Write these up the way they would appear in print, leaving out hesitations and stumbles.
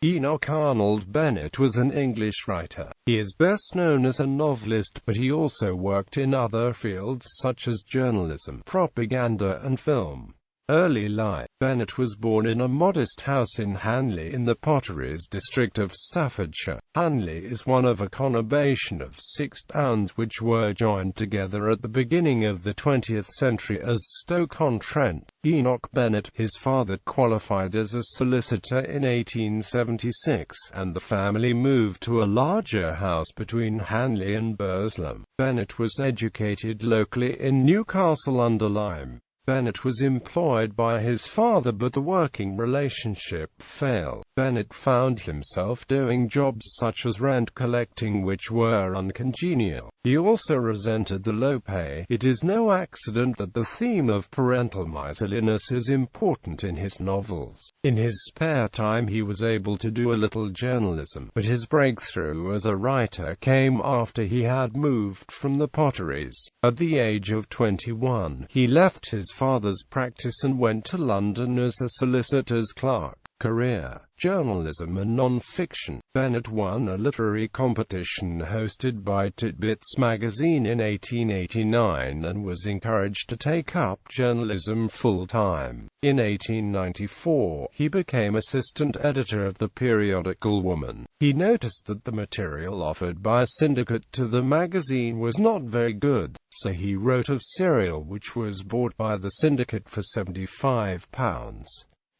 Enoch Arnold Bennett was an English writer. He is best known as a novelist, but he also worked in other fields such as journalism, propaganda and film. Early life. Bennett was born in a modest house in Hanley in the Potteries district of Staffordshire. Hanley is one of a conurbation of 6 towns which were joined together at the beginning of the 20th century as Stoke-on-Trent. Enoch Bennett, his father, qualified as a solicitor in 1876, and the family moved to a larger house between Hanley and Burslem. Bennett was educated locally in Newcastle-under-Lyme. Bennett was employed by his father, but the working relationship failed. Bennett found himself doing jobs such as rent collecting which were uncongenial. He also resented the low pay. It is no accident that the theme of parental miserliness is important in his novels. In his spare time he was able to do a little journalism, but his breakthrough as a writer came after he had moved from the Potteries. At the age of 21, he left his father's practice and went to London as a solicitor's clerk. Career: journalism and non-fiction. Bennett won a literary competition hosted by Titbits magazine in 1889 and was encouraged to take up journalism full-time. In 1894, he became assistant editor of the periodical Woman. He noticed that the material offered by a syndicate to the magazine was not very good, so he wrote of Serial, which was bought by the syndicate for £75.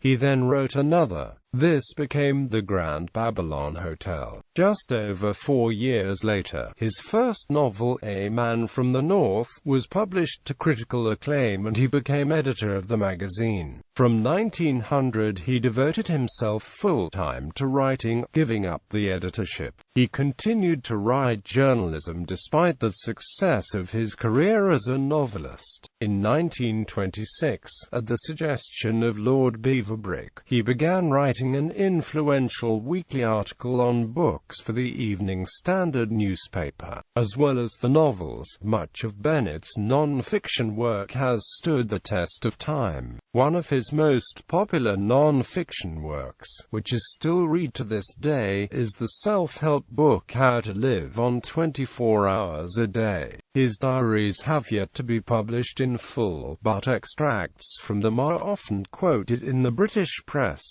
He then wrote another. This became the Grand Babylon Hotel. Just over 4 years later, his first novel, A Man from the North, was published to critical acclaim and he became editor of the magazine. From 1900 he devoted himself full-time to writing, giving up the editorship. He continued to write journalism despite the success of his career as a novelist. In 1926, at the suggestion of Lord Beaverbrook, he began writing an influential weekly article on books for the Evening Standard newspaper. As well as the novels, much of Bennett's non-fiction work has stood the test of time. One of his most popular non-fiction works, which is still read to this day, is the self-help book How to Live on 24 Hours a Day. His diaries have yet to be published in full, but extracts from them are often quoted in the British press.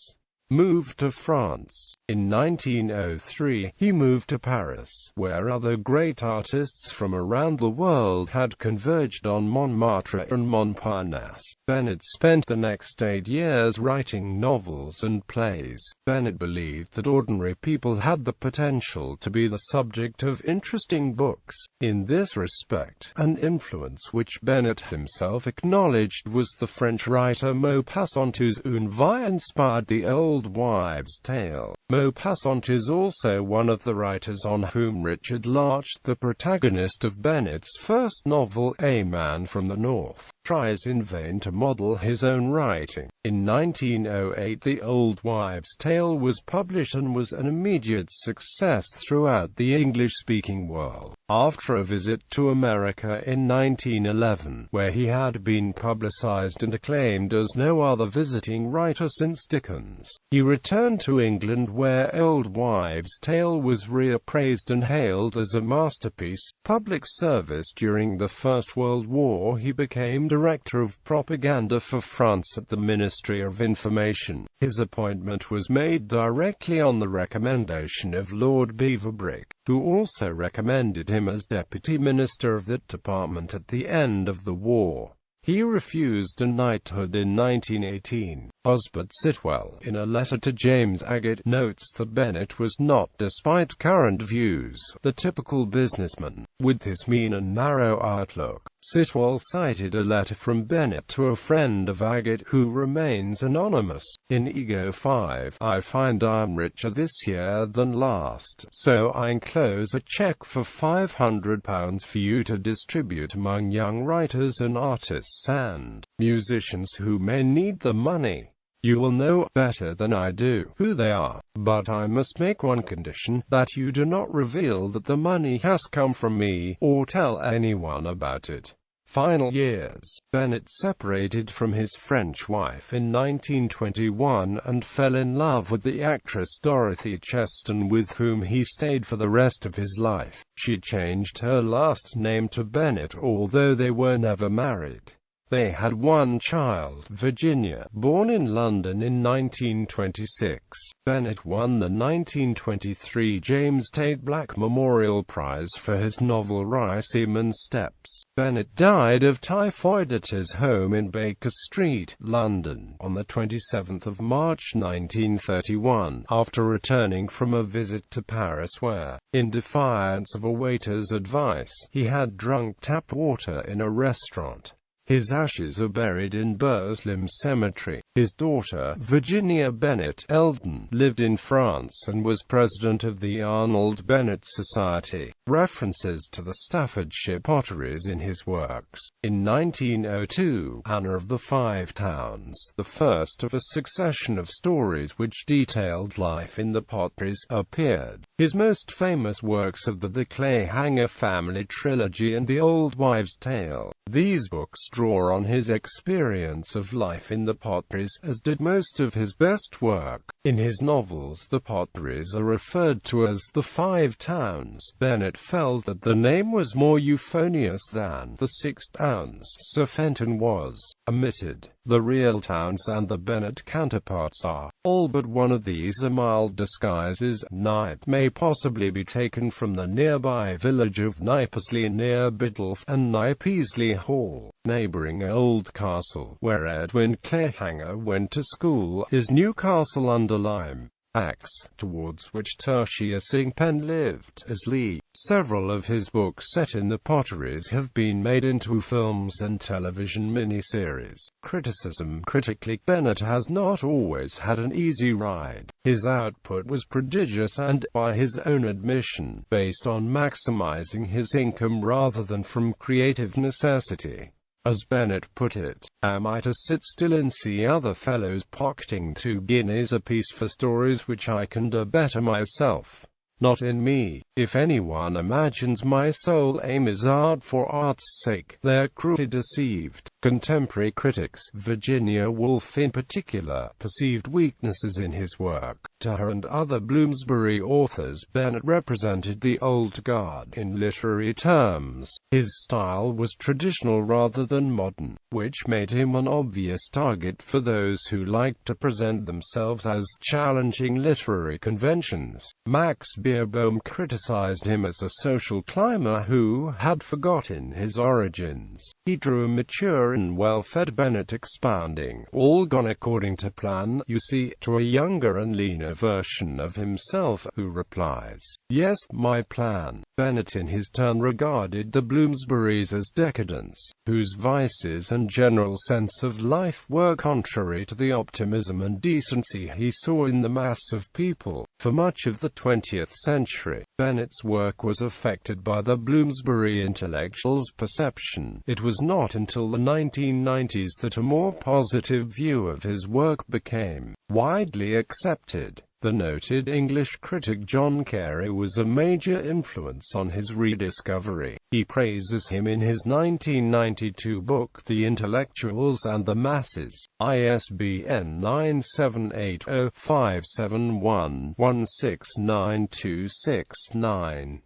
Moved to France. In 1903, he moved to Paris, where other great artists from around the world had converged on Montmartre and Montparnasse. Bennett spent the next 8 years writing novels and plays. Bennett believed that ordinary people had the potential to be the subject of interesting books. In this respect, an influence which Bennett himself acknowledged was the French writer Maupassant, whose Une Vie inspired the Old Wives' Tale. Maupassant is also one of the writers on whom Richard Larch, the protagonist of Bennett's first novel, A Man from the North, tries in vain to model his own writing. In 1908, The Old Wives' Tale was published and was an immediate success throughout the English-speaking world. After a visit to America in 1911, where he had been publicized and acclaimed as no other visiting writer since Dickens, he returned to England, where Old Wives' Tale was reappraised and hailed as a masterpiece. Public service. During the First World War, he became director of propaganda for France at the Ministry of Information. His appointment was made directly on the recommendation of Lord Beaverbrook, who also recommended him as Deputy Minister of that department at the end of the war. He refused a knighthood in 1918. Osbert Sitwell, in a letter to James Agate, notes that Bennett was not, despite current views, the typical businessman, with his mean and narrow outlook. Sitwell cited a letter from Bennett to a friend of Agate, who remains anonymous. In Ego 5, I find I'm richer this year than last, so I enclose a cheque for £500 for you to distribute among young writers and artists and musicians who may need the money. You will know, better than I do, who they are, but I must make one condition, that you do not reveal that the money has come from me, or tell anyone about it. final years. Bennett separated from his French wife in 1921 and fell in love with the actress Dorothy Cheston, with whom he stayed for the rest of his life. She changed her last name to Bennett, although they were never married. They had one child, Virginia, born in London in 1926. Bennett won the 1923 James Tait Black Memorial Prize for his novel Ricimer's Steps. Bennett died of typhoid at his home in Baker Street, London, on the 27th of March 1931, after returning from a visit to Paris where, in defiance of a waiter's advice, he had drunk tap water in a restaurant. His ashes are buried in Burslem Cemetery. His daughter, Virginia Bennett Eldon, lived in France and was president of the Arnold Bennett Society. References to the Staffordshire potteries in his works. In 1902, Anna of the Five Towns, the first of a succession of stories which detailed life in the potteries, appeared. His most famous works are the Clayhanger family trilogy and The Old Wives' Tale. These books draw on his experience of life in the potteries, as did most of his best work. In his novels, the potteries are referred to as the Five Towns. Bennett felt that the name was more euphonious than the Six Towns. Sir Fenton was omitted. The real towns and the Bennett counterparts are all but one of these are mild disguises. Knipe may possibly be taken from the nearby village of Knipesley near Biddulph, and Knipesley Hall, neighbouring Old Castle, where Edwin Clayhanger went to school, is Newcastle under Lyme, Axe, towards which Tertius Ingpen lived, as Lee. Several of his books set in the potteries have been made into films and television miniseries. Criticism. Critically, Bennett has not always had an easy ride. His output was prodigious and, by his own admission, based on maximizing his income rather than from creative necessity. As Bennett put it, "Am I to sit still and see other fellows pocketing 2 guineas apiece for stories which I can do better myself? Not in me. If anyone imagines my sole aim is art for art's sake, they're cruelly deceived." Contemporary critics, Virginia Woolf in particular, perceived weaknesses in his work. To her and other Bloomsbury authors, Bennett represented the old guard in literary terms. His style was traditional rather than modern, which made him an obvious target for those who liked to present themselves as challenging literary conventions. Max Beerbohm criticized him as a social climber who had forgotten his origins. He drew a mature and well-fed Bennett expounding, all gone according to plan, you see, to a younger and leaner version of himself, who replies, "Yes, my plan." Bennett in his turn regarded the Bloomsburys as decadents, whose vices and general sense of life were contrary to the optimism and decency he saw in the mass of people. For much of the 20th century, Bennett's work was affected by the Bloomsbury intellectuals' perception. It was not until the 1990s that a more positive view of his work became widely accepted. The noted English critic John Carey was a major influence on his rediscovery. He praises him in his 1992 book The Intellectuals and the Masses, ISBN 978-0-571-16926-9.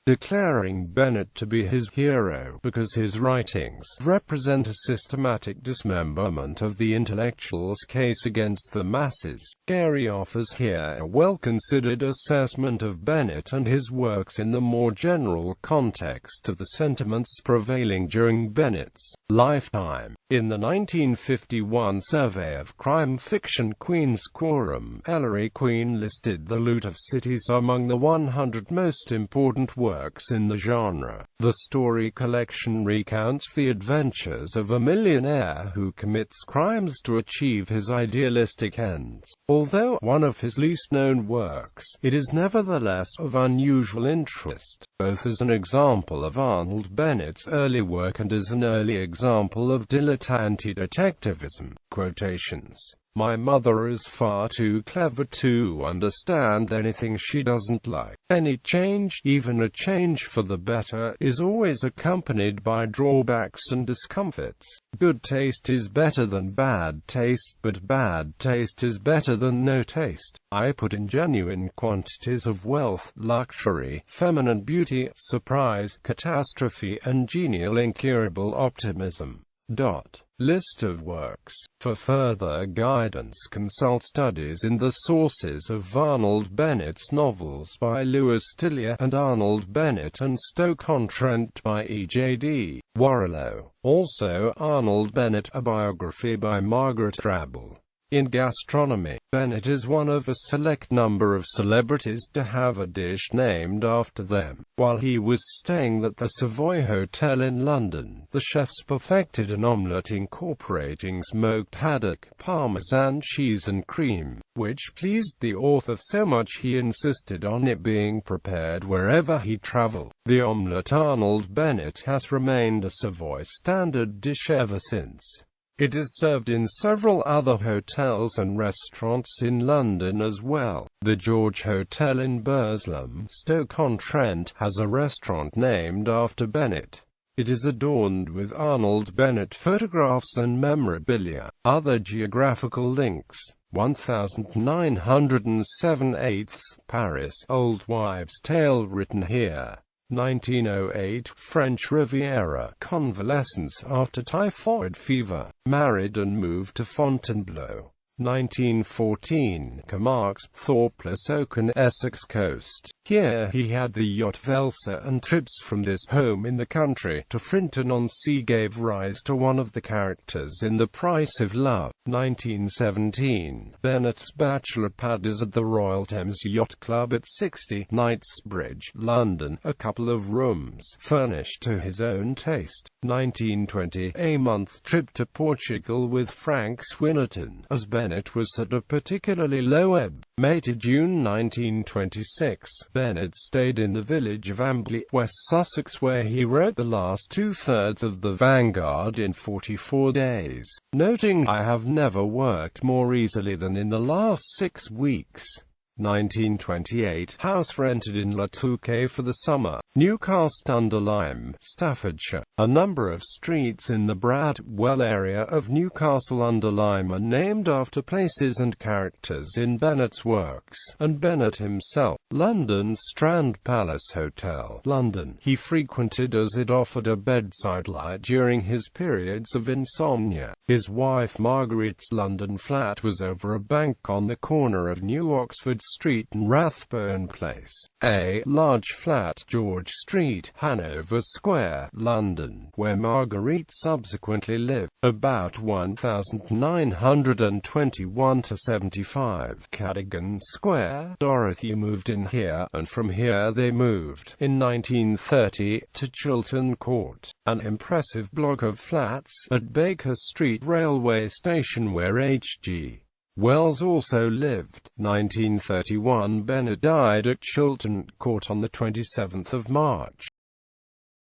Declaring Bennett to be his hero because his writings represent a systematic dismemberment of the intellectual's case against the masses. Carey offers here a well-considered assessment of Bennett and his works in the more general context of the sentiments prevailing during Bennett's lifetime. In the 1951 survey of crime fiction Queen's Quorum, Ellery Queen listed The Loot of Cities among the 100 most important works in the genre. The story collection recounts the adventures of a millionaire who commits crimes to achieve his idealistic ends. Although one of his least-known works, it is nevertheless of unusual interest, both as an example of Arnold Bennett's early work and as an early example of dilettante detectivism. Quotations. My mother is far too clever to understand anything she doesn't like. Any change, even a change for the better, is always accompanied by drawbacks and discomforts. Good taste is better than bad taste, but bad taste is better than no taste. I put in genuine quantities of wealth, luxury, feminine beauty, surprise, catastrophe, and genial incurable optimism. List of works. For further guidance, consult studies in the sources of Arnold Bennett's novels by Lewis Tillier and Arnold Bennett and Stoke-on-Trent by E.J.D. Warrilow. Also Arnold Bennett, a biography by Margaret Drabble. In gastronomy, Bennett is one of a select number of celebrities to have a dish named after them. While he was staying at the Savoy Hotel in London, the chefs perfected an omelette incorporating smoked haddock, parmesan cheese and cream, which pleased the author so much he insisted on it being prepared wherever he traveled. The omelette Arnold Bennett has remained a Savoy standard dish ever since. It is served in several other hotels and restaurants in London as well. The George Hotel in Burslem, Stoke-on-Trent, has a restaurant named after Bennett. It is adorned with Arnold Bennett photographs and memorabilia. Other geographical links. 1907 Paris, Old Wives' Tale written here. 1908 French Riviera, convalescence after typhoid fever, married and moved to Fontainebleau. 1914 Camargues, Thorpe-le-Saucon, Essex coast. Here he had the yacht Velsa, and trips from this home in the country to Frinton-on-Sea gave rise to one of the characters in The Price of Love. 1917 Bennett's bachelor pad is at the Royal Thames Yacht Club at 60 Knightsbridge, London, a couple of rooms, furnished to his own taste. 1920 A month trip to Portugal with Frank Swinnerton, as Bennett was at a particularly low ebb. May to June 1926, Bennett stayed in the village of Ambley, West Sussex, where he wrote the last two-thirds of the Vanguard in 44 days, noting, "I have never worked more easily than in the last 6 weeks." 1928 House rented in La Touquet for the summer, Newcastle-under-Lyme, Staffordshire. A number of streets in the Bradwell area of Newcastle-under-Lyme are named after places and characters in Bennett's works, and Bennett himself. London's Strand Palace Hotel, London, he frequented as it offered a bedside light during his periods of insomnia. His wife Marguerite's London flat was over a bank on the corner of New Oxford Street and Rathbone Place. A large flat, George Street, Hanover Square, London, where Marguerite subsequently lived. About 1921 to 75. Cadogan Square, Dorothy moved in here, and from here they moved, in 1930, to Chiltern Court, an impressive block of flats, at Baker Street railway station where H.G. Wells also lived. 1931 Bennett died at Chiltern Court on the 27th of March.